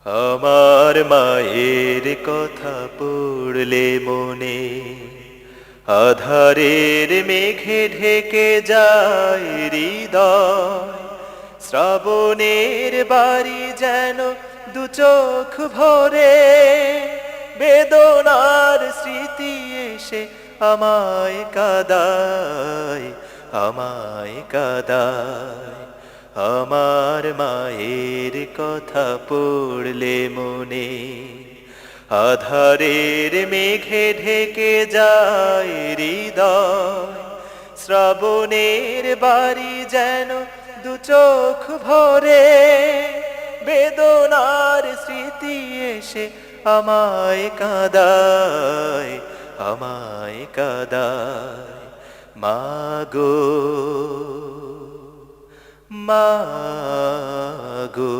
আমার মায়ের কথা পড়লে মনে আধারের মেঘে ঢেকে যায় হৃদয়। শ্রাবণের বাড়ি যেন দু চোখ ভরে, বেদনার স্মৃতি এসে আমায় কাঁদায়, আমায় কাঁদায়। আমার মায়ের কথা পড়লে মনে আধারের মেঘে ঢেকে যায় হৃদয়। শ্রাবণের বাড়ি যেন দু চোখ ভরে, বেদনার স্মৃতি এসে আমায় কাঁদায়, আমায় কাঁদায়। মাগো মাগো,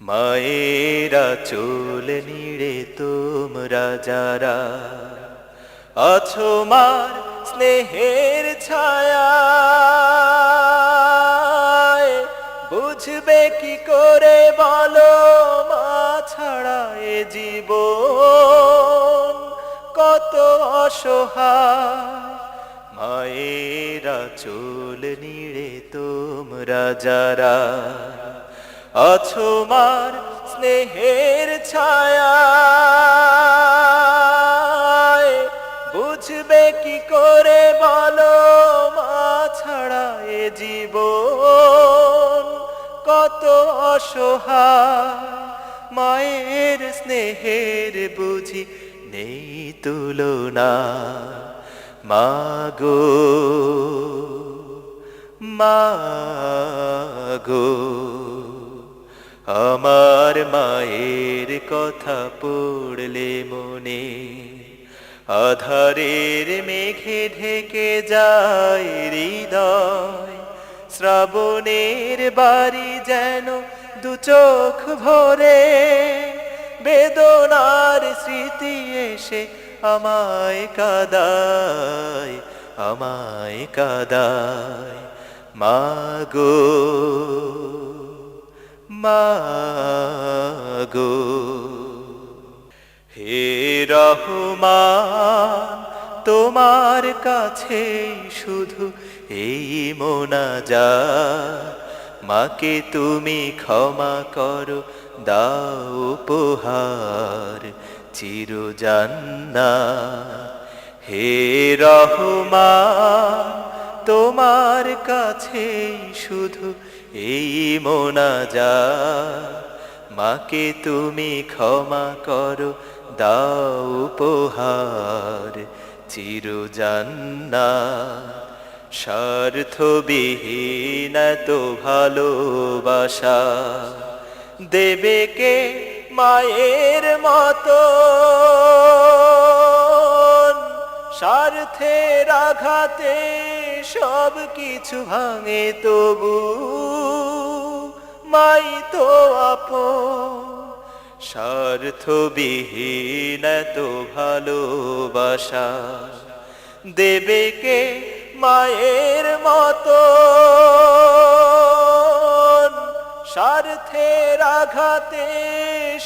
মায়েরা চোল নিড়ে তোমরা যারা আছো মার স্নেহের ছায়ায়, বুঝবে কি করে বলো মা ছাড়া এ জীবন কত অসহায়। মায়েরা চোল নিড়ে তোমরা যারা আছো মার স্নেহের ছায়ায়, বুঝবে কি করে বলো মা ছাড়া এ জীবন কত অসহায়। মায়ের স্নেহের বুঝি নেই তুলনা। মাগো মাগো, আমার মায়ের কথা পড়লে মনে আধারের মেঘে ঢেকে যায় হৃদয়। শ্রাবণের বাড়ি যেন দু চোখ ভরে, বেদনার স্মৃতি এসে আমায় কাঁদায়, আমায় কাঁদায়। মাগো মাগো, হে রহমান তোমার কাছে শুধু এই মোনাজাত। মাকে তুমি ক্ষমা করো, দাও উপহার চির জান্নাত। হে রহমান তোমার কাছে শুধু এই মোনাজাত। মাকে তুমি ক্ষমা করো, দাও উপহার চির জান্নাত। স্বার্থবিহীন তো ভালোবাসা দেবে কে মায়ের মতো, স্বার্থের আঘাতে সব কিছু ভাঙে তবু মাই তো আপন। স্বার্থবিহীন তো ভালোবাসা দেবে কে মায়ের মতো, স্বার্থের আঘাতে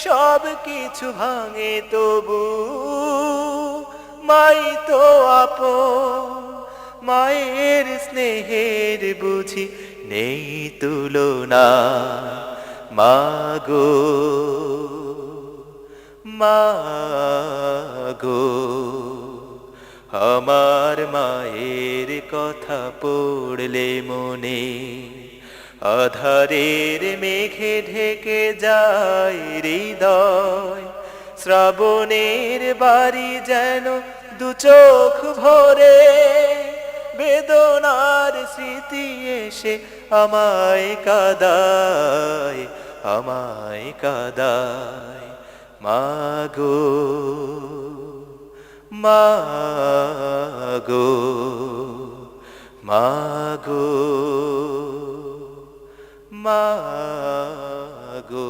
সব কিছু ভাঙে তবু মাই তো আপন। মায়ের স্নেহের বুঝি নেই তুলনা। মাগো মাগো, আমার মায়ের কথা পড়লে মনে আধারের মেঘে ঢেকে যায় হৃদয়। শ্রাবণের বাড়ি যেন দু চোখ ভরে, বেদনার স্মৃতি এসে আমায় কাঁদায়, আমায় কাঁদায়। মাগো মাগো মাগো মাগো।